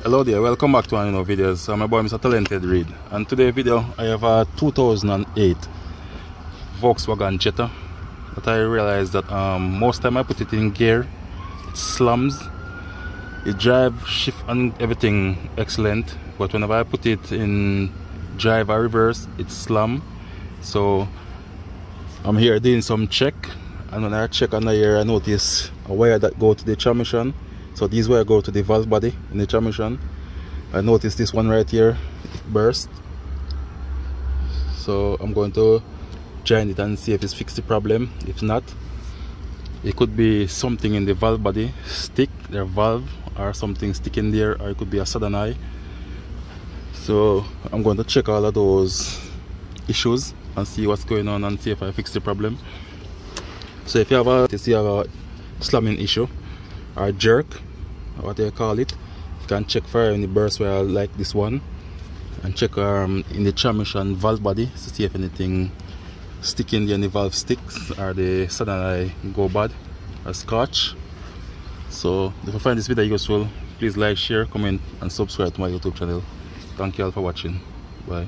Hello there, welcome back to another video. So my boy Mr. Talented Reid, and today's video I have a 2008 Volkswagen Jetta that I realized that most time I put it in gear, it slums. It drive, shift and everything excellent, but whenever I put it in drive or reverse, it slam. So I'm here doing some check, and when I check on the here I notice a wire that go to the transmission. So these wire go to the valve body in the transmission. I noticed this one right here, it burst. So I'm going to join it and see if it's fixed the problem. If not, it could be something in the valve body stick, their valve, or something sticking there, or it could be a sudden eye. So I'm going to check all of those issues and see what's going on and see if I fix the problem. So if you have a slamming issue or jerk, what they call it, you can check for any burst wire like this one, and check in the transmission valve body to see if anything sticking there in the valve sticks or the sudden eye go bad or scotch. So if you find this video useful, please like, share, comment and subscribe to my YouTube channel. Thank you all for watching. Bye.